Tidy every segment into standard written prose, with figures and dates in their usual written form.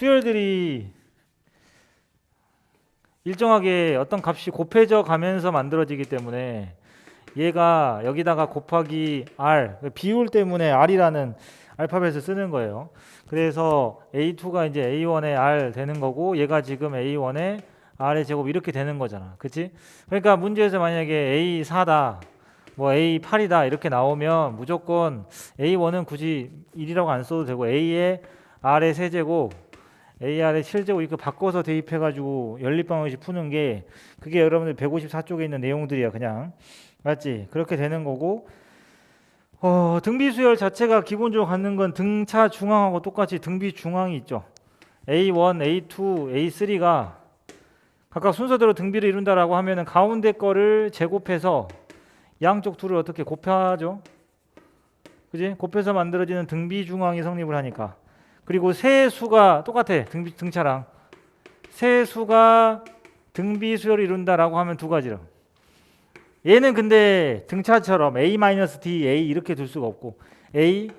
수열들이 일정하게 어떤 값이 곱해져 가면서 만들어지기 때문에 얘가 여기다가 곱하기 r, 비율 때문에 r이라는 알파벳을 쓰는 거예요. 그래서 a2가 이제 a1의 r 되는 거고, 얘가 지금 a1의 r의 제곱 이렇게 되는 거잖아. 그치? 그러니까 문제에서 만약에 a4다, 뭐 a8이다 이렇게 나오면 무조건 a1은 굳이 1이라고 안 써도 되고, a의 r의 세제곱, AR의 7제곱 이렇게 바꿔서 대입해가지고 연립방정식 푸는 게, 그게 여러분들 154쪽에 있는 내용들이야. 그냥 맞지? 그렇게 되는 거고, 등비수열 자체가 기본적으로 갖는 건 등차 중앙하고 똑같이 등비 중앙이 있죠. A1, A2, A3가 각각 순서대로 등비를 이룬다라고 하면은 가운데 거를 제곱해서 양쪽 둘을 어떻게 곱하죠? 그지? 곱해서 만들어지는 등비 중앙이 성립을 하니까. 그리고 세수가 똑같아. 등차랑 세수가 등비수열을 이룬다라고 하면 두 가지로. 얘는 근데 등차처럼 a-d, a 이렇게 둘 수가 없고 a,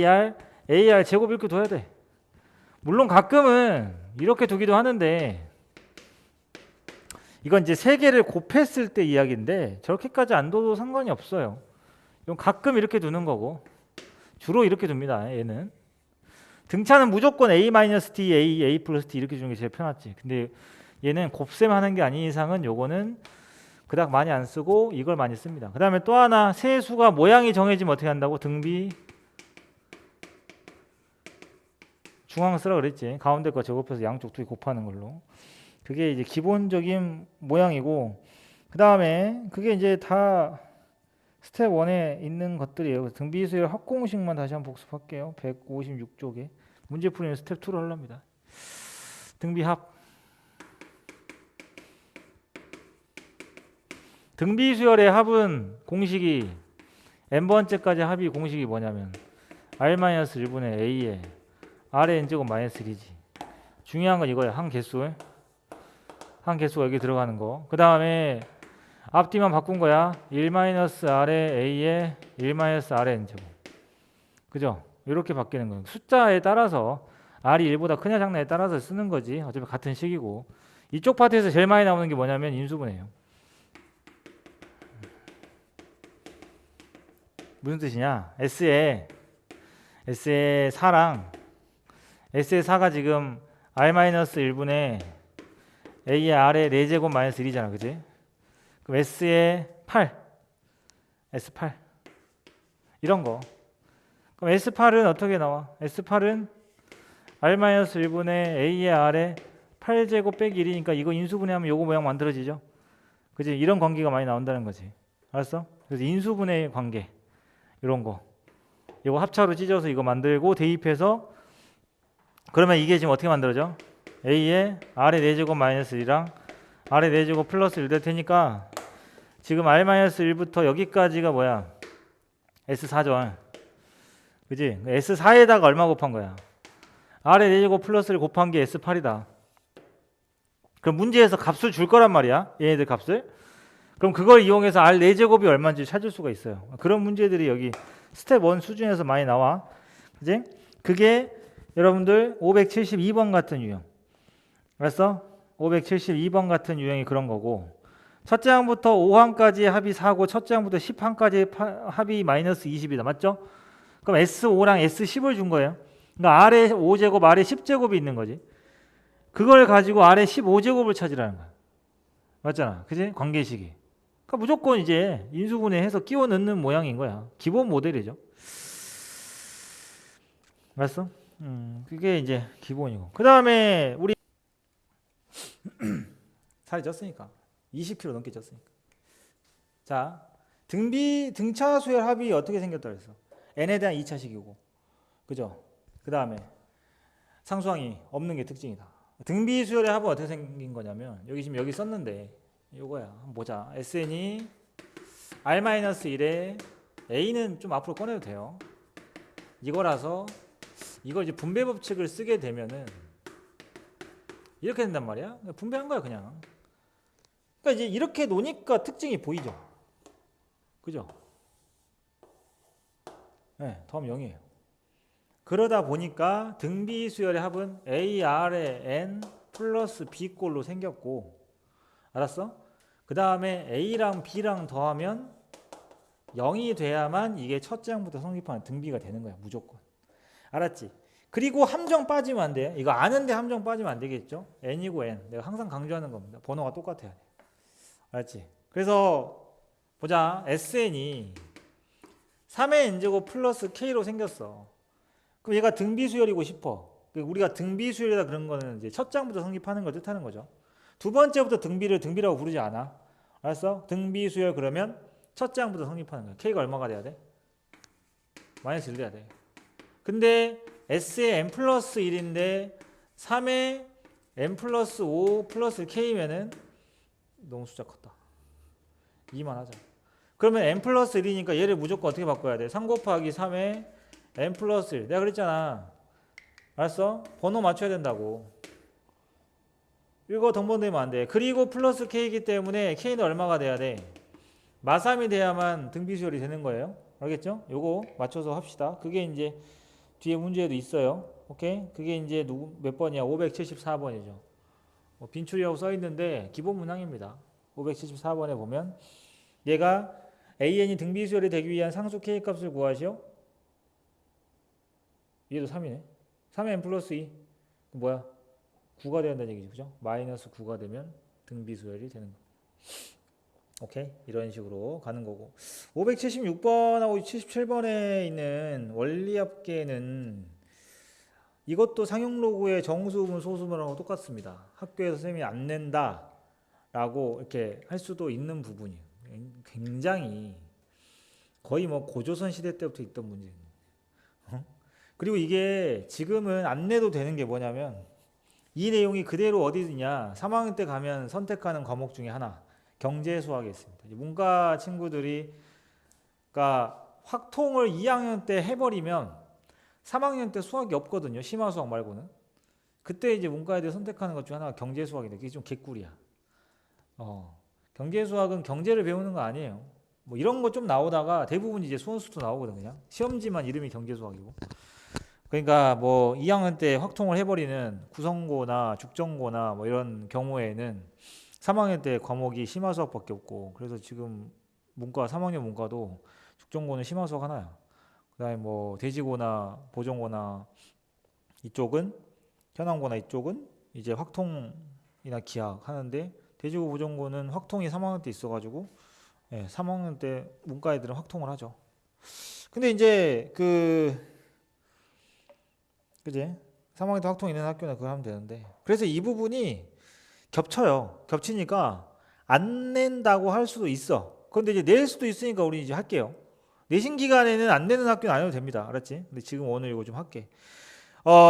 ar 제곱 이렇게 둬야 돼. 물론 가끔은 이렇게 두기도 하는데 이건 이제 세 개를 곱했을 때 이야기인데 저렇게까지 안 둬도 상관이 없어요. 이건 가끔 이렇게 두는 거고 주로 이렇게 둡니다. 얘는 등차는 무조건 a-d, a 플러스 d 이렇게 주는 게 제일 편하지. 근데 얘는 곱셈 하는 게 아닌 이상은 요거는 그닥 많이 안 쓰고 이걸 많이 씁니다. 그 다음에 또 하나, 세수가 모양이 정해지면 어떻게 한다고? 등비 중앙 쓰라 그랬지. 가운데 거 제곱해서 양쪽 둘이 곱하는 걸로. 그게 이제 기본적인 모양이고, 그 다음에 그게 이제 다 스텝 1에 있는 것들이에요. 등비수열 합공식만 다시 한번 복습할게요. 156쪽에 문제 풀이는 스텝 2로 하랍니다. 등비합, 등비수열의 합은 공식이 n번째까지 합이 공식이 뭐냐면 r-1분의 a에 r의 n제곱 마이너스 1이지. 중요한 건 이거야. 한 개수가 여기 들어가는 거. 그 다음에 앞뒤만 바꾼 거야. 1-r의 a에 1-r의 n제곱. 그죠? 이렇게 바뀌는 거예요. 숫자에 따라서 r이 1보다 크냐 작냐에 따라서 쓰는 거지. 어차피 같은 식이고. 이쪽 파트에서 제일 많이 나오는 게 뭐냐면 인수분해예요. 무슨 뜻이냐? S의 4랑 S의 4가 지금 R-1분의 A의 R의 4제곱 마이너스 1이잖아. 그지? 그럼 S의 8 S8 이런 거. 그럼 S8은 어떻게 나와? S8은 R-1분의 A의 R의 8제곱 빼기 1이니까 이거 인수분해하면 요거 모양 만들어지죠? 그지? 이런 관계가 많이 나온다는 거지. 알았어? 그래서 인수분해 관계 이런 거, 이거 합차로 찢어서 이거 만들고 대입해서, 그러면 이게 지금 어떻게 만들어져? A에 R의 4제곱 마이너스 1이랑 R의 4제곱 플러스 1 될 테니까 지금 R-1부터 여기까지가 뭐야? S4죠. 그지? S4에다가 얼마 곱한 거야? R의 4제곱 플러스를 곱한 게 S8이다. 그럼 문제에서 값을 줄 거란 말이야. 얘네들 값을. 그럼 그걸 이용해서 R 4제곱이 얼마인지 찾을 수가 있어요. 그런 문제들이 여기 스텝 1 수준에서 많이 나와. 그지? 그게 여러분들 572번 같은 유형. 알았어? 572번 같은 유형이 그런 거고, 첫째 항부터 5항까지의 합이 4고 첫째 항부터 10항까지의 합이 마이너스 20이다. 맞죠? 그럼 S5랑 S10을 준 거예요. 그러니까 R의 5제곱, R의 10제곱이 있는 거지. 그걸 가지고 R의 15제곱을 찾으라는 거야. 맞잖아. 그지? 관계식이. 그러니까 무조건 이제 인수분해해서 끼워 넣는 모양인 거야. 기본 모델이죠. 알았어? 그게 이제 기본이고. 그 다음에 우리 살이 쪘으니까 20kg 넘게 쪘으니까. 자, 등차 수열 합이 어떻게 생겼다 그랬어? n에 대한 2차식이고, 그죠? 그 다음에 상수항이 없는 게 특징이다. 등비 수열의 합은 어떻게 생긴 거냐면 여기 지금 여기 썼는데 요거야. 한번 보자. SN이 R-1에 A는 좀 앞으로 꺼내도 돼요. 이거라서 이걸 이제 분배 법칙을 쓰게 되면은 이렇게 된단 말이야. 분배한 거야 그냥. 그러니까 이제 이렇게 노니까 특징이 보이죠. 그죠? 네, 더하면 0이에요. 그러다 보니까 등비 수열의 합은 AR의 N 플러스 B꼴로 생겼고, 알았어? 그 다음에 A랑 B랑 더하면 0이 돼야만 이게 첫째 항부터 성립하는 등비가 되는 거야, 무조건. 알았지? 그리고 함정 빠지면 안 돼. 이거 아는데 함정 빠지면 안 되겠죠? N이고 N. 내가 항상 강조하는 겁니다. 번호가 똑같아야 돼. 알았지? 그래서 보자. SN이 3의 N제곱 플러스 K로 생겼어. 그럼 얘가 등비수열이고 싶어. 우리가 등비수열이다 그런 거는 이제 첫 장부터 성립하는 걸 뜻하는 거죠. 두 번째부터 등비를 등비라고 부르지 않아. 알았어? 등비수열 그러면 첫 장부터 성립하는 거야. K가 얼마가 돼야 돼? 마이너스 1 돼야 돼. 근데 S의 n 플러스 1인데 3의 n 플러스 5 플러스 K면은 너무 숫자 컸다. 2만 하자. 그러면 n 플러스 1이니까 얘를 무조건 어떻게 바꿔야 돼? 3 곱하기 3의 n 플러스 1. 내가 그랬잖아. 알았어? 번호 맞춰야 된다고. 이거 덩번되면 안 돼. 그리고 플러스 K이기 때문에 K는 얼마가 돼야 돼? 마3이 돼야만 등비수열이 되는 거예요. 알겠죠? 요거 맞춰서 합시다. 그게 이제 뒤에 문제에도 있어요. 오케이? 그게 이제 몇 번이야? 574번이죠. 빈출이라고 써 있는데 기본 문항입니다. 574번에 보면 얘가 AN이 등비수열이 되기 위한 상수 K 값을 구하시오. 얘도 3이네. 3의 n 플러스 2. 뭐야? 9가 돼야 한다는 얘기지. 그죠? 마이너스 9가 되면 등비수열이 되는 거. 오케이? 이런 식으로 가는 거고. 576번하고 77번에 있는 원리합계는 이것도 상용로구의 정수분, 소수분하고 똑같습니다. 학교에서 선생님이 안 낸다 라고 이렇게 할 수도 있는 부분이에요. 굉장히 거의 뭐 고조선 시대 때부터 있던 문제예요. 그리고 이게 지금은 안 내도 되는 게 뭐냐면 이 내용이 그대로 어디 있냐, 3학년 때 가면 선택하는 과목 중에 하나, 경제수학에 있습니다. 문과 친구들이 그러니까 확통을 2학년 때 해버리면 3학년 때 수학이 없거든요. 심화수학 말고는. 그때 이제 문과 애들 선택하는 것 중에 하나가 경제수학인데 그게 좀 개꿀이야. 경제수학은 경제를 배우는 거 아니에요. 뭐 이런 거 좀 나오다가 대부분 이제 수원수도 나오거든. 그냥 시험지만 이름이 경제수학이고. 그러니까 뭐 2학년 때 확통을 해버리는 구성고나 죽전고나 뭐 이런 경우에는 3학년 때 과목이 심화수학밖에 없고, 그래서 지금 문과 3학년 문과도 죽전고는 심화수학 하나야. 그다음에 뭐 대지고나 보정고나 이쪽은, 현황고나 이쪽은 이제 확통이나 기하 하는데, 대지고 보정고는 확통이 3학년 때 있어가지고 3학년 때 문과 애들은 확통을 하죠. 근데 이제 그지? 3학년 때 확통 있는 학교는 그거 하면 되는데, 그래서 이 부분이 겹쳐요. 겹치니까 안 낸다고 할 수도 있어. 그런데 이제 낼 수도 있으니까 우리 이제 할게요. 내신 기간에는 안 내는 학교는 안 해도 됩니다. 알았지? 근데 지금 오늘 이거 좀 할게.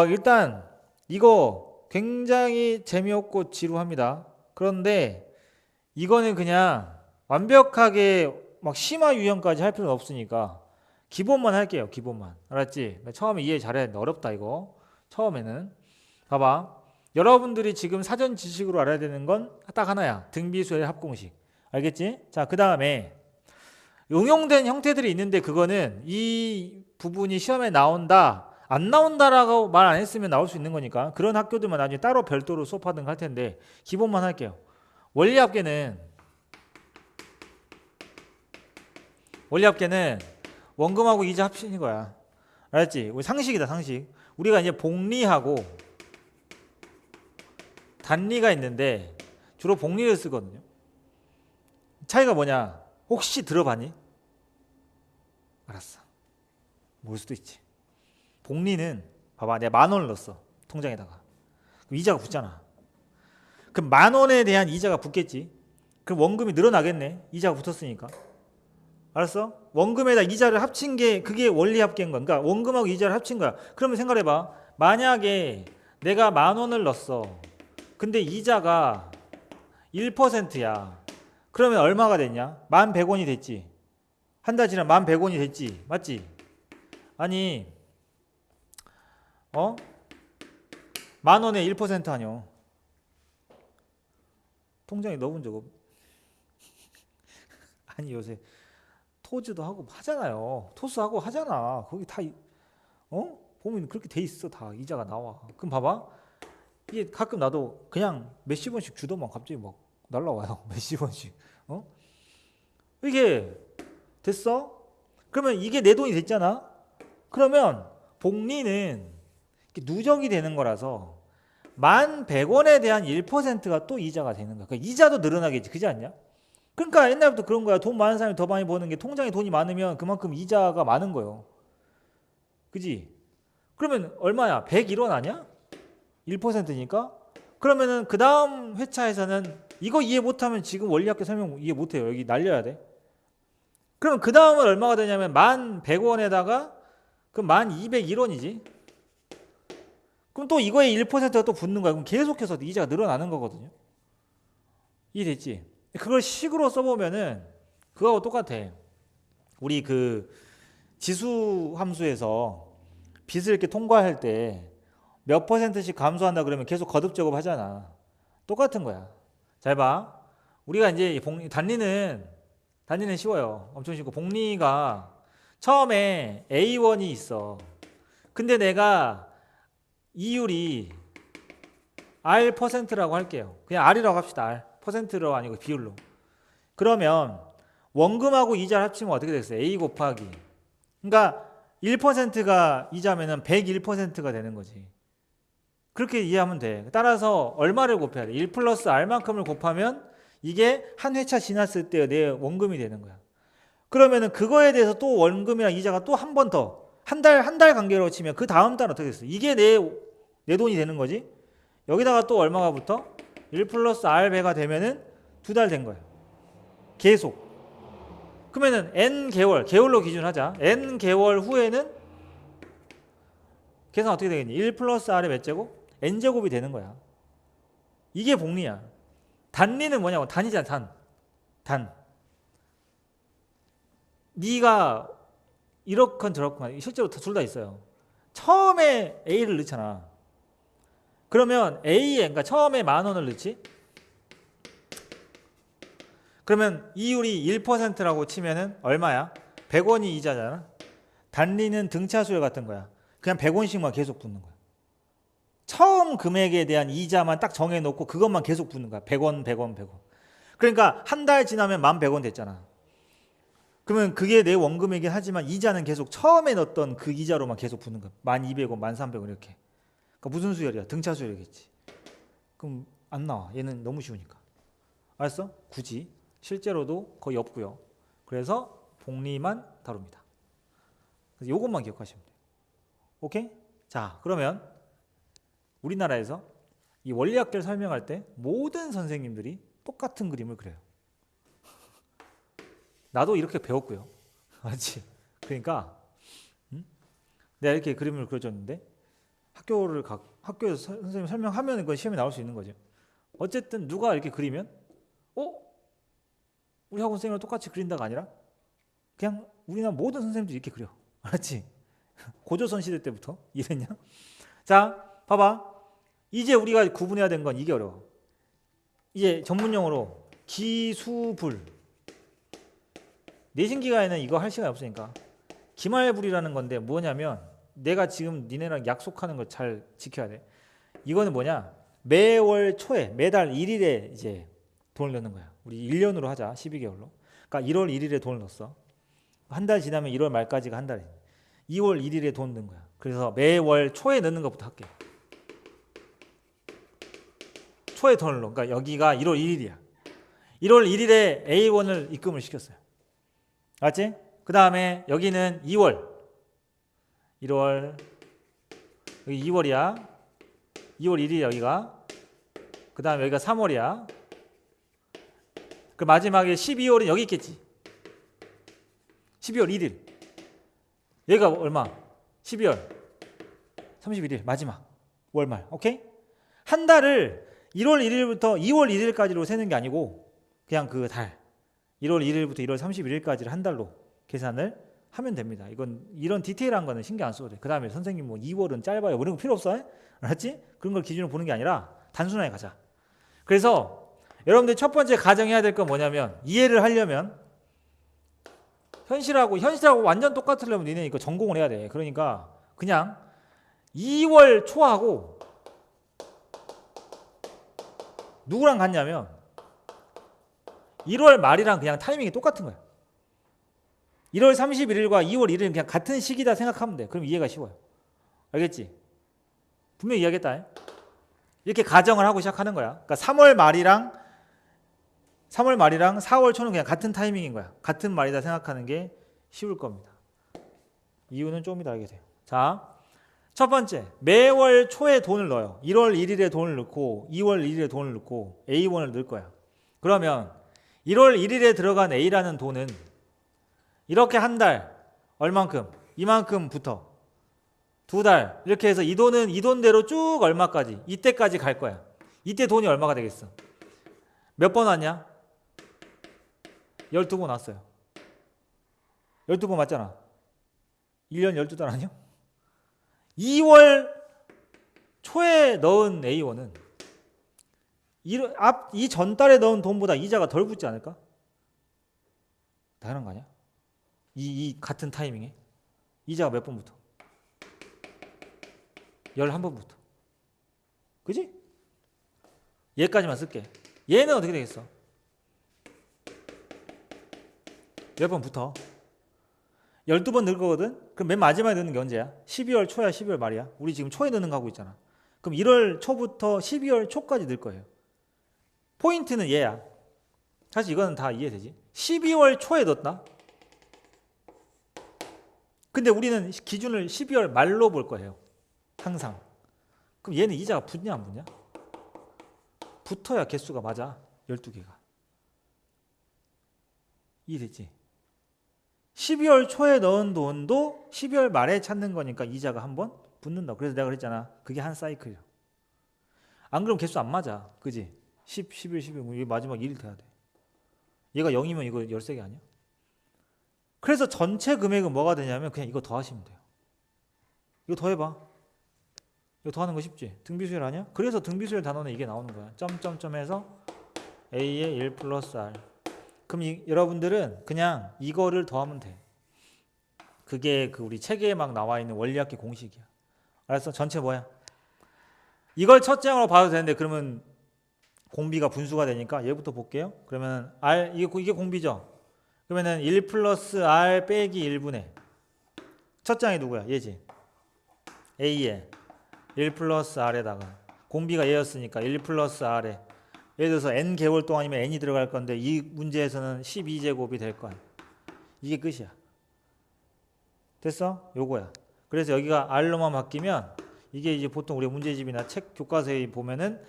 일단 이거 굉장히 재미없고 지루합니다. 그런데 이거는 그냥 완벽하게 막 심화 유형까지 할 필요는 없으니까 기본만 할게요. 기본만. 알았지? 처음에 이해 잘해야 돼. 어렵다 이거. 처음에는. 봐봐. 여러분들이 지금 사전 지식으로 알아야 되는 건 딱 하나야. 등비수열의 합공식. 알겠지? 자, 그 다음에 응용된 형태들이 있는데 그거는 이 부분이 시험에 나온다, 안 나온다라고 말 안 했으면 나올 수 있는 거니까 그런 학교들만 나중에 따로 별도로 수업하든가 할 텐데 기본만 할게요. 원리합계는 원금하고 이자 합치는 거야. 알았지? 우리 상식이다, 상식. 우리가 이제 복리하고 단리가 있는데 주로 복리를 쓰거든요. 차이가 뭐냐? 혹시 들어봤니? 알았어. 모를 수도 있지. 복리는 봐봐, 내가 10,000원을 넣었어 통장에다가. 그럼 이자가 붙잖아. 그럼 10,000원에 대한 이자가 붙겠지. 그럼 원금이 늘어나겠네, 이자가 붙었으니까. 알았어? 원금에다 이자를 합친 게 그게 원리합계인 거야. 그러니까 원금하고 이자를 합친 거야. 그러면 생각해봐. 만약에 내가 10,000원을 넣었어. 근데 이자가 1%야. 그러면 얼마가 됐냐? 11,100원이 됐지. 한 달 지나면 11,100원이 됐지. 맞지? 아니 10,000원에 1% 아니요. 통장에 넣어본 적 없. 아니 요새 토즈도 하고 하잖아요. 토스하고 하잖아. 거기 다 보면 그렇게 돼 있어. 다 이자가 나와. 그럼 봐봐. 이게 가끔 나도 그냥 몇십 원씩 주더만 갑자기 막 날라와요. 몇십 원씩. 이게 됐어? 그러면 이게 내 돈이 됐잖아. 그러면 복리는 누적이 되는 거라서 11,100원에 대한 1%가 또 이자가 되는 거야. 그러니까 이자도 늘어나겠지. 그지 않냐? 그러니까 옛날부터 그런 거야. 돈 많은 사람이 더 많이 버는 게, 통장에 돈이 많으면 그만큼 이자가 많은 거예요. 그지? 그러면 얼마야? 101원 아니야? 1%니까? 그러면은 그 다음 회차에서는 이거 이해 못하면 지금 원리학교 설명 이해 못해요. 여기 날려야 돼. 그럼 그 다음은 얼마가 되냐면 11,100원에다가 그럼 1201원이지. 그럼 또 이거에 1%가 또 붙는 거야. 그럼 계속해서 이자가 늘어나는 거거든요. 이해됐지? 그걸 식으로 써보면은 그거하고 똑같아. 우리 그 지수 함수에서 빚을 이렇게 통과할 때 몇 %씩 감소한다 그러면 계속 거듭 작업하잖아. 똑같은 거야. 잘 봐. 우리가 이제 단리는 쉬워요. 엄청 쉽고, 복리가 처음에 A1이 있어. 근데 내가 이율이 R%라고 할게요. 그냥 R이라고 합시다. R. 퍼센트로 아니고 비율로. 그러면 원금하고 이자를 합치면 어떻게 되겠어요? A 곱하기. 그러니까 1%가 이자면은 101%가 되는 거지. 그렇게 이해하면 돼. 따라서 얼마를 곱해야 돼? 1 플러스 R만큼을 곱하면 이게 한 회차 지났을 때 내 원금이 되는 거야. 그러면은 그거에 대해서 또 원금이랑 이자가 또 한 번 더, 한 달 관계로 치면 그 다음 달은 어떻게 됐어? 이게 내 돈이 되는 거지. 여기다가 또 얼마가 붙어? 1 플러스 R 배가 되면은 2달 된 거야. 계속. 그러면은 N 개월로 기준하자. N 개월 후에는 계산 어떻게 되겠니? 1 플러스 R의 몇 제곱? N제곱이 되는 거야. 이게 복리야. 단리는 뭐냐고. 단이잖아. 단. 네가 이렇건 저렇건 실제로 둘 다 있어요. 처음에 A를 넣잖아. 그러면 A에, 그러니까 처음에 10,000원을 넣지. 그러면 이율이 1%라고 치면은 얼마야? 100원이 이자잖아. 단리는 등차수열 같은 거야. 그냥 100원씩만 계속 붙는 거야. 처음 금액에 대한 이자만 딱 정해놓고 그것만 계속 붙는 거야. 100원, 100원, 100원. 그러니까 한 달 지나면 11,100원 됐잖아. 그러면 그게 내 원금이긴 하지만 이자는 계속 처음에 넣었던 그 이자로만 계속 붙는 거야. 12,000원, 13,000원 이렇게. 그러니까 무슨 수열이야? 등차 수열이겠지. 그럼 안 나와. 얘는 너무 쉬우니까. 알았어? 굳이. 실제로도 거의 없고요. 그래서 복리만 다룹니다. 그래서 이것만 기억하시면 돼요. 오케이? 자, 그러면 우리나라에서 이 원리학계를 설명할 때 모든 선생님들이 똑같은 그림을 그려요. 나도 이렇게 배웠고요. 맞지? 그러니까 내가 이렇게 그림을 그려줬는데 학교에서 선생님 설명하면 그건 시험에 나올 수 있는 거죠. 어쨌든 누가 이렇게 그리면 우리 학원 선생님이랑 똑같이 그린다가 아니라 그냥 우리나라 모든 선생님들이 이렇게 그려. 알았지? 고조선 시대 때부터 이랬냐? 자, 봐봐. 이제 우리가 구분해야 되는 건 이게 어려워. 이제 전문용어로 기수불. 내신 기간에는 이거 할 시간이 없으니까 기말불이라는 건데 뭐냐면 내가 지금 니네랑 약속하는 걸 잘 지켜야 돼. 이거는 뭐냐? 매월 초에 매달 1일에 이제 돈을 넣는 거야. 우리 1년으로 하자. 12개월로. 그러니까 1월 1일에 돈을 넣었어. 한 달 지나면 1월 말까지가 한 달이야. 2월 1일에 돈 넣는 거야. 그래서 매월 초에 넣는 것부터 할게. 초에 돈을 넣어. 그러니까 여기가 1월 1일이야. 1월 1일에 A1을 입금을 시켰어요. 알았지? 그 다음에 여기는 2월 1월 여기 2월이야. 2월 1일 여기가. 그 다음에 여기가 3월이야. 그 마지막에 12월은 여기 있겠지. 12월 1일. 여기가 얼마? 12월 31일 마지막 월말. 오케이? 한 달을 1월 1일부터 2월 1일까지로 세는 게 아니고 그냥 그 달 1월 1일부터 1월 31일까지를 한 달로 계산을 하면 됩니다. 이건 이런 디테일한 거는 신경 안 써도 돼. 그 다음에 선생님 뭐 2월은 짧아요. 뭐 이런 거 필요 없어. 알았지? 그런 걸 기준으로 보는 게 아니라 단순하게 가자. 그래서 여러분들 첫 번째 가정해야 될 건 뭐냐면 이해를 하려면 현실하고 완전 똑같으려면 니네 이거 전공을 해야 돼. 그러니까 그냥 2월 초하고 누구랑 같냐면 1월 말이랑 그냥 타이밍이 똑같은 거야. 1월 31일과 2월 1일은 그냥 같은 시기다 생각하면 돼. 그럼 이해가 쉬워요. 알겠지? 분명히 이해하겠다. 이렇게 가정을 하고 시작하는 거야. 그러니까 3월 말이랑 4월 초는 그냥 같은 타이밍인 거야. 같은 말이다 생각하는 게 쉬울 겁니다. 이유는 좀 이따 알게 돼요. 자, 첫 번째, 매월 초에 돈을 넣어요. 1월 1일에 돈을 넣고 2월 1일에 돈을 넣고 A1을 넣을 거야. 그러면 1월 1일에 들어간 A라는 돈은 이렇게 한 달 얼만큼? 이만큼부터 두 달 이렇게 해서 이 돈은 이 돈대로 쭉 얼마까지? 이때까지 갈 거야. 이때 돈이 얼마가 되겠어? 몇 번 왔냐? 12번 왔어요. 12번 맞잖아. 1년 12달 아니야? 2월 초에 넣은 A1은 이 전달에 넣은 돈보다 이자가 덜 붙지 않을까? 당연한 거 아니야? 이 같은 타이밍에 이자가 몇 번부터? 11번부터. 그지? 얘까지만 쓸게. 얘는 어떻게 되겠어? 몇 번부터? 12번 넣을 거거든? 그럼 맨 마지막에 넣는 게 언제야? 12월 초야, 12월 말이야? 우리 지금 초에 넣는 거 하고 있잖아. 그럼 1월 초부터 12월 초까지 넣을 거예요. 포인트는 얘야. 사실 이거는 다 이해되지? 12월 초에 넣었다? 근데 우리는 기준을 12월 말로 볼 거예요. 항상. 그럼 얘는 이자가 붙냐 안 붙냐? 붙어야 개수가 맞아. 12개가. 이해됐지? 12월 초에 넣은 돈도 12월 말에 찾는 거니까 이자가 한번 붙는다. 그래서 내가 그랬잖아. 그게 한 사이클이야. 안 그러면 개수 안 맞아. 그지? 10, 11, 12, 이게 마지막 1일 돼야 돼. 얘가 0이면 이거 13개 아니야? 그래서 전체 금액은 뭐가 되냐면 그냥 이거 더하시면 돼요. 이거 더해봐. 이거 더하는 거 쉽지? 등비수열 아니야? 그래서 등비수열 단원에 이게 나오는 거야. 점점점 해서 A의 1 플러스 R. 그럼 여러분들은 그냥 이거를 더하면 돼. 그게 그 우리 책에 막 나와 있는 원리학기 공식이야. 알았어? 전체 뭐야? 이걸 첫 장으로 봐도 되는데 그러면 공비가 분수가 되니까 얘부터 볼게요. 그러면 R 이게 공비죠? 그러면은 1 플러스 R 빼기 1분의 첫 장이 누구야? 얘지. A에 1 플러스 R에다가 공비가 얘였으니까 1 플러스 R에 예를 들어서 n 개월 동안이면 n이 들어갈 건데 이 문제에서는 12제곱이 될 거야. 이게 끝이야. 됐어? 요거야. 그래서 여기가 R로만 바뀌면 이게 이제 보통 우리 문제집이나 책 교과서에 보면은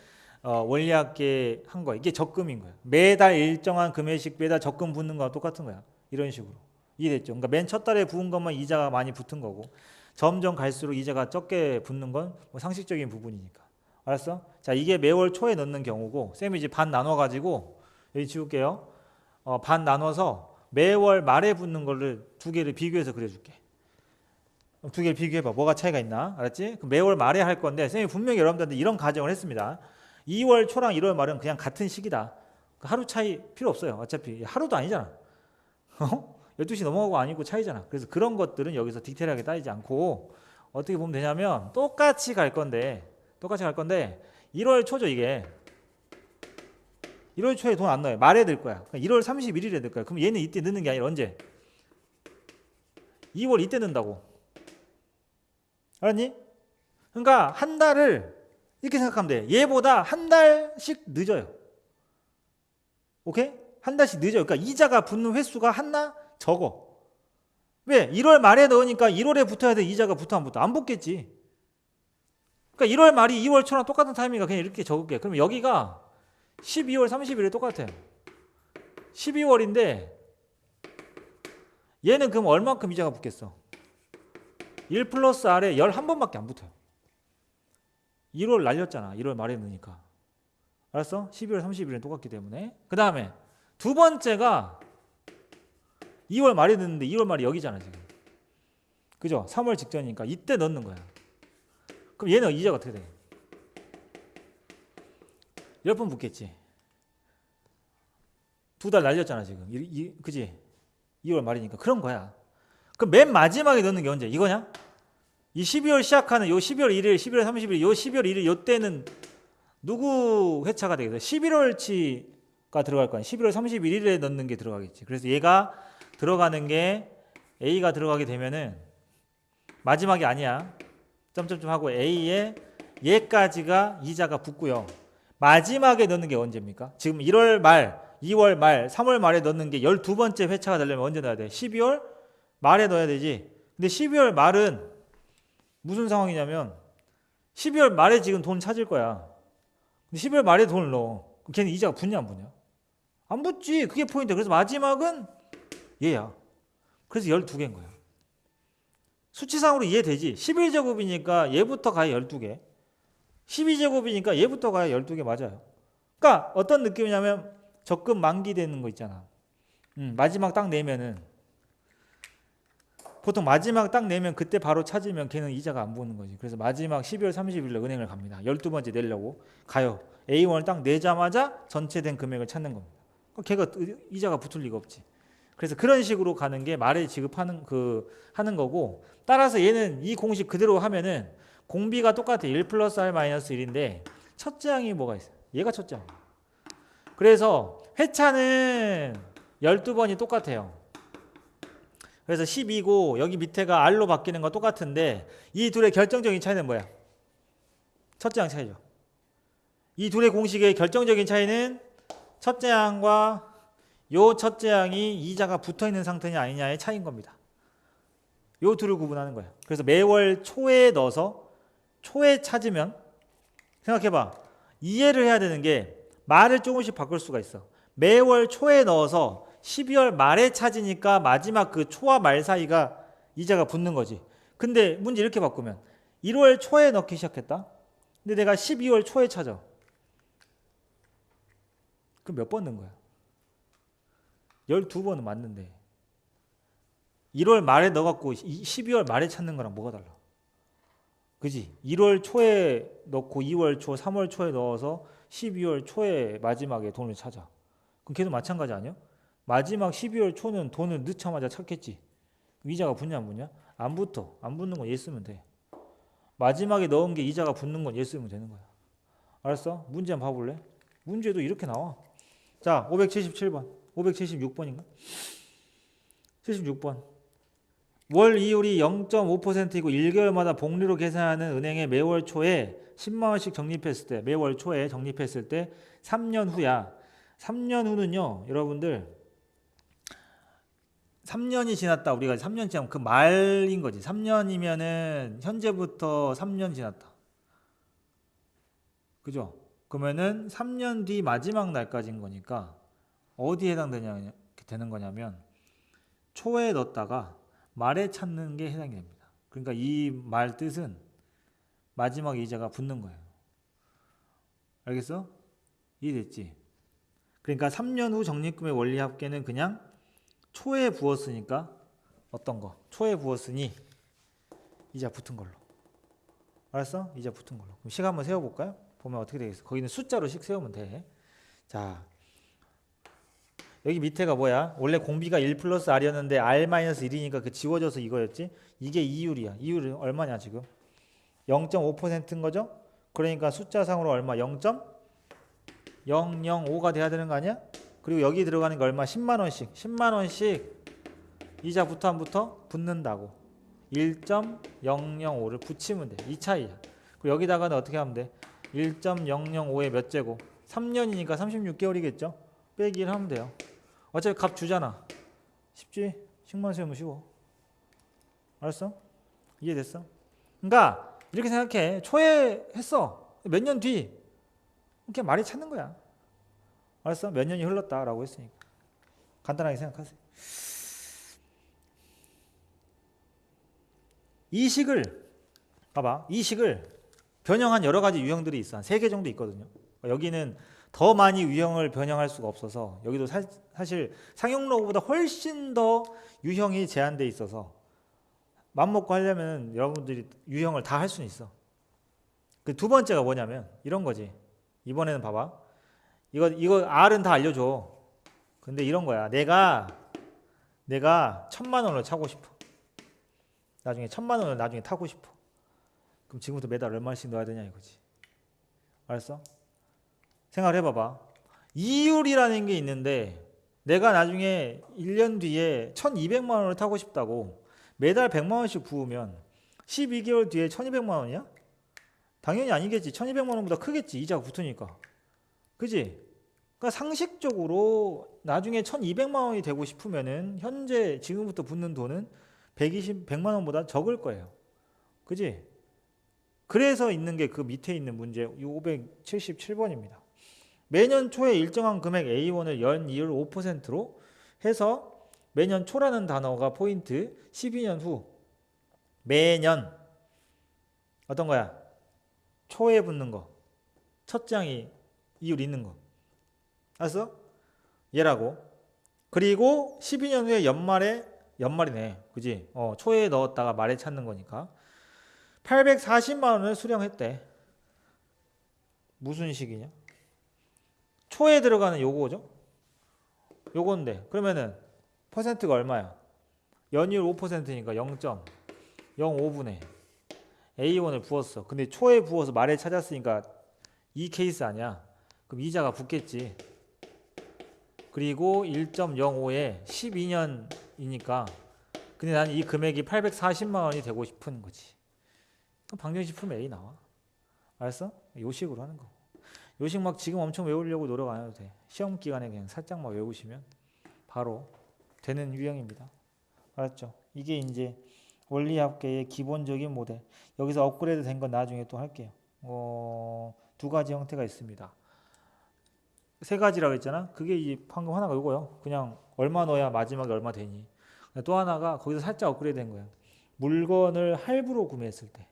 원리학계 한 거. 이게 적금인 거야. 매달 일정한 금액씩 매달 적금 붙는 거랑 똑같은 거야. 이런 식으로. 이해됐죠? 그러니까 맨 첫 달에 부은 것만 이자가 많이 붙은 거고 점점 갈수록 이자가 적게 붙는 건 뭐 상식적인 부분이니까. 알았어? 자, 이게 매월 초에 넣는 경우고 쌤이 이제 반 나눠 가지고 여기 지울게요. 반 나눠서 매월 말에 붙는 거를 두 개를 비교해서 그려줄게. 두 개를 비교해봐. 뭐가 차이가 있나? 알았지? 매월 말에 할 건데 쌤이 분명히 여러분들한테 이런 가정을 했습니다. 2월 초랑 1월 말은 그냥 같은 시기다. 하루 차이 필요 없어요. 어차피 하루도 아니잖아. 12시 넘어가고 아니고 차이잖아. 그래서 그런 것들은 여기서 디테일하게 따지지 않고 어떻게 보면 되냐면 똑같이 갈 건데 1월 초죠 이게. 1월 초에 돈 안 넣어요. 말에 들 거야. 1월 31일에 들 거야. 그럼 얘는 이때 넣는 게 아니라 언제? 2월 이때 넣는다고. 알았니? 그러니까 한 달을 이렇게 생각하면 돼. 얘보다 한 달씩 늦어요. 오케이? 한 달씩 늦어요. 그러니까 이자가 붙는 횟수가 하나 적어. 왜? 1월 말에 넣으니까 1월에 붙어야 돼. 이자가 붙어 안 붙어? 안 붙겠지. 그러니까 1월 말이 2월 초랑 똑같은 타이밍이니까 그냥 이렇게 적을게. 그러면 여기가 12월 30일에 똑같아. 12월인데 얘는 그럼 얼마큼 이자가 붙겠어? 1 플러스 R에 11번밖에 안 붙어요. 1월 날렸잖아. 1월 말에 넣으니까. 알았어? 12월 30일은 똑같기 때문에. 그 다음에 두 번째가 2월 말에 넣는데 2월 말이 여기잖아 지금. 그죠? 3월 직전이니까 이때 넣는 거야. 그럼 얘는 이자가 어떻게 돼? 10번 붙겠지. 두 달 날렸잖아 지금. 그지? 2월 말이니까 그런 거야. 그럼 맨 마지막에 넣는 게 언제? 이거냐? 이 12월 시작하는 요 12월 1일, 12월 30일, 요 12월 1일 요 때는 누구 회차가 되겠어요? 11월치가 들어갈 거 아니에요. 11월 31일에 넣는 게 들어가겠지. 그래서 얘가 들어가는 게 A가 들어가게 되면은 마지막이 아니야. 점점점 하고 A에 얘까지가 이자가 붙고요. 마지막에 넣는 게 언제입니까? 지금 1월 말, 2월 말, 3월 말에 넣는 게 12번째 회차가 되려면 언제 넣어야 돼? 12월 말에 넣어야 되지. 근데 12월 말은 무슨 상황이냐면 12월 말에 지금 돈 찾을 거야. 근데 12월 말에 돈을 넣어. 그럼 걔는 이자가 붙냐 안 붙냐? 안 붙지. 그게 포인트. 그래서 마지막은 얘야. 그래서 12개인 거야. 수치상으로 이해되지. 11제곱이니까 얘부터 가야 12개. 12제곱이니까 얘부터 가야 12개 맞아요. 그러니까 어떤 느낌이냐면 적금 만기되는 거 있잖아. 마지막 딱 내면은 보통 마지막 딱 내면 그때 바로 찾으면 걔는 이자가 안 붙는 거지. 그래서 마지막 12월 30일로 은행을 갑니다. 12번째 내려고 가요. A1을 딱 내자마자 전체된 금액을 찾는 겁니다. 걔가 이자가 붙을 리가 없지. 그래서 그런 식으로 가는 게 말에 지급하는 하는 거고, 따라서 얘는 이 공식 그대로 하면은 공비가 똑같아. 1 플러스 R 마이너스 1인데 첫째 항이 뭐가 있어? 얘가 첫째 항. 그래서 회차는 12번이 똑같아요. 그래서 12고 여기 밑에가 R로 바뀌는 거 똑같은데 이 둘의 결정적인 차이는 뭐야? 첫째 항 차이죠. 이 둘의 공식의 결정적인 차이는 첫째 항과 요 첫째 항이 이자가 붙어있는 상태냐 아니냐의 차이인 겁니다. 요 둘을 구분하는 거야. 그래서 매월 초에 넣어서 초에 찾으면 생각해봐. 이해를 해야 되는 게 말을 조금씩 바꿀 수가 있어. 매월 초에 넣어서 12월 말에 찾으니까 마지막 그 초와 말 사이가 이자가 붙는 거지. 근데 문제 이렇게 바꾸면 1월 초에 넣기 시작했다. 근데 내가 12월 초에 찾아. 그럼 몇 번 넣은 거야? 12번은 맞는데 1월 말에 넣어갖고 12월 말에 찾는 거랑 뭐가 달라? 그지? 1월 초에 넣고 2월 초, 3월 초에 넣어서 12월 초에 마지막에 돈을 찾아. 그럼 걔도 마찬가지 아니야? 마지막 12월 초는 돈을 넣자마자 찾겠지. 이자가 붙냐 안 붙냐? 안 붙어. 안 붙는 건 얘 쓰면 돼. 마지막에 넣은 게 이자가 붙는 건 얘 쓰면 되는 거야. 알았어? 문제 한번 봐볼래? 문제도 이렇게 나와. 자, 577번. 576번인가? 76번. 월 이율이 0.5%이고 1개월마다 복리로 계산하는 은행에 매월 초에 10만 원씩 적립했을 때, 매월 초에 적립했을 때 3년 후야. 3년 후는요, 여러분들 3년이 지났다. 우리가 3년 지나면 그 말인 거지. 3년이면은 현재부터 3년 지났다. 그죠? 그러면은 3년 뒤 마지막 날까지인 거니까 어디에 되는 거냐면 초에 넣었다가 말에 찾는 게 해당이 됩니다. 그러니까 이 말 뜻은 마지막 이자가 붙는 거예요. 알겠어? 이해됐지? 그러니까 3년 후 적립금의 원리 합계는 그냥 초에 부었으니까 어떤 거? 초에 부었으니 이자 붙은 걸로. 알았어? 이자 붙은 걸로. 그럼 식 한번 세워볼까요? 보면 어떻게 되겠어? 거기는 숫자로 식 세우면 돼. 자, 여기 밑에가 뭐야? 원래 공비가 1 플러스 R이었는데 R-1이니까 그 지워져서 이거였지? 이게 이율이야. 이율은 얼마냐 지금? 0.5%인 거죠? 그러니까 숫자상으로 얼마? 0.005가 돼야 되는 거 아니야? 그리고 여기 들어가는 게 얼마? 10만 원씩. 10만 원씩 이자 붙어 안 붙어? 붙는다고. 1.005를 붙이면 돼. 이 차이야. 그리고 여기다가는 어떻게 하면 돼? 1.005의 몇 제곱? 3년이니까 36개월이겠죠? 빼기 1 하면 돼요. 어차피 값 주잖아. 쉽지? 식만 세우면 쉬워. 알았어? 이해됐어? 그러니까 이렇게 생각해. 초에 했어. 몇 년 뒤 그냥 말이 찾는 거야. 알았어? 몇 년이 흘렀다라고 했으니까. 간단하게 생각하세요. 이 식을 봐봐. 이 식을 변형한 여러 가지 유형들이 있어. 한 3개 정도 있거든요. 여기는 더 많이 유형을 변형할 수가 없어서 여기도 사실 상용로보다 훨씬 더 유형이 제한돼 있어서 맘먹고 하려면 여러분들이 유형을 다 할 수는 있어. 그 두 번째가 뭐냐면 이런 거지. 이번에는 봐봐. 이거 R은 다 알려줘. 근데 이런 거야. 내가 1,000만 원을 차고 싶어. 나중에 1,000만 원을 나중에 타고 싶어. 그럼 지금부터 매달 얼마씩 넣어야 되냐 이거지. 알았어? 생각을 해봐봐. 이율이라는 게 있는데 내가 나중에 1년 뒤에 1200만 원을 타고 싶다고 매달 100만 원씩 부으면 12개월 뒤에 1200만 원이야? 당연히 아니겠지. 1200만 원보다 크겠지. 이자가 붙으니까. 그지? 그러니까 상식적으로 나중에 1200만 원이 되고 싶으면은 현재 지금부터 붙는 돈은 100만 원보다 적을 거예요. 그지? 그래서 있는 게 그 밑에 있는 문제 577번입니다. 매년 초에 일정한 금액 A1을 연이율 5%로 해서 매년 초라는 단어가 포인트 12년 후 매년 어떤 거야? 초에 붙는 거. 첫 장이 이율 있는 거. 알았어? 얘라고. 그리고 12년 후에 연말이네. 그지? 초에 넣었다가 말에 찾는 거니까. 840만 원을 수령했대. 무슨 식이냐? 초에 들어가는 요거죠? 요건데. 그러면은 퍼센트가 얼마야? 연이율 5%니까 0.05분의 A1을 부었어. 근데 초에 부어서 말에 찾았으니까 이 케이스 아니야. 그럼 이자가 붙겠지. 그리고 1.05에 12년이니까 근데 나는 이 금액이 840만 원이 되고 싶은 거지. 그럼 방정식 풀면 A 나와. 알았어? 요 식으로 하는 거. 요 식 막 지금 엄청 외우려고 노력 안 해도 돼. 시험 기간에 그냥 살짝만 외우시면 바로 되는 유형입니다. 알았죠? 이게 이제 원리합계의 기본적인 모델. 여기서 업그레이드 된 건 나중에 또 할게요. 두 가지 형태가 있습니다. 세 가지라고 했잖아. 그게 이제 방금 하나가 이거요. 그냥 얼마 넣어야 마지막에 얼마 되니. 또 하나가 거기서 살짝 업그레이드 된 거예요. 물건을 할부로 구매했을 때.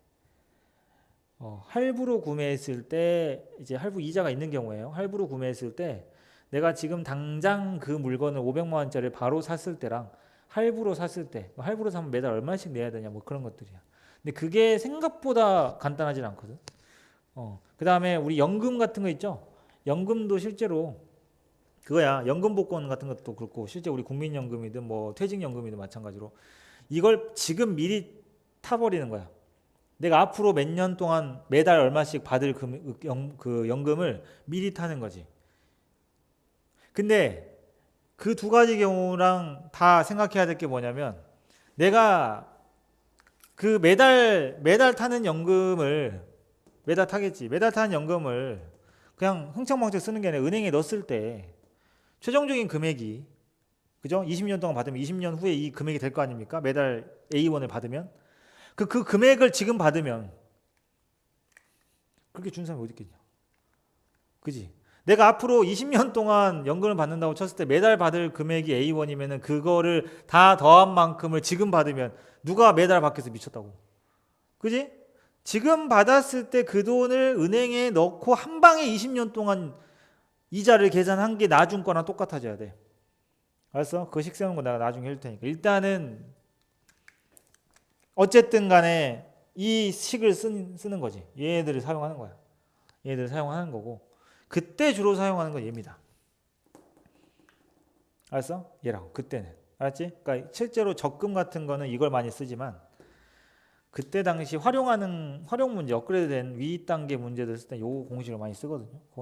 할부로 구매했을 때 이제 할부 이자가 있는 경우에요. 할부로 구매했을 때 내가 지금 당장 그 물건을 500만 원짜리 바로 샀을 때랑 할부로 샀을 때 할부로 사면 매달 얼마씩 내야 되냐 뭐 그런 것들이야. 근데 그게 생각보다 간단하진 않거든. 그 다음에 우리 연금 같은 거 있죠. 연금도 실제로 그거야. 연금 복권 같은 것도 그렇고 실제 우리 국민연금이든 뭐 퇴직연금이든 마찬가지로 이걸 지금 미리 타버리는 거야. 내가 앞으로 몇 년 동안 매달 얼마씩 받을 그 연금을 미리 타는 거지. 근데 그 두 가지 경우랑 다 생각해야 될 게 뭐냐면 내가 그 매달 타는 연금을 매달 타겠지. 매달 타는 연금을 그냥 흥청망청 쓰는 게 아니라 은행에 넣었을 때 최종적인 금액이 그죠? 20년 동안 받으면 20년 후에 이 금액이 될 거 아닙니까? 매달 A1을 받으면 그 금액을 지금 받으면 그렇게 준 사람이 어디 있겠냐? 그지? 내가 앞으로 20년 동안 연금을 받는다고 쳤을 때 매달 받을 금액이 A1이면은 그거를 다 더한 만큼을 지금 받으면 누가 매달 받겠어 미쳤다고. 그지? 지금 받았을 때 그 돈을 은행에 넣고 한 방에 20년 동안 이자를 계산한 게 나중 거랑 똑같아져야 돼. 알았어? 그 식 세우는 거 내가 나중에 해줄 테니까. 일단은 어쨌든 간에 이 식을 쓰는 거지. 얘네들을 사용하는 거야. 얘네들을 사용하는 거고 그때 주로 사용하는 건 얘입니다. 알았어? 얘라고 그때는. 알았지? 그러니까 실제로 적금 같은 거는 이걸 많이 쓰지만 그때 당시 활용 문제, 업그레이드된 위 단계 문제들 쓸 때 요 공식을 많이 쓰거든요.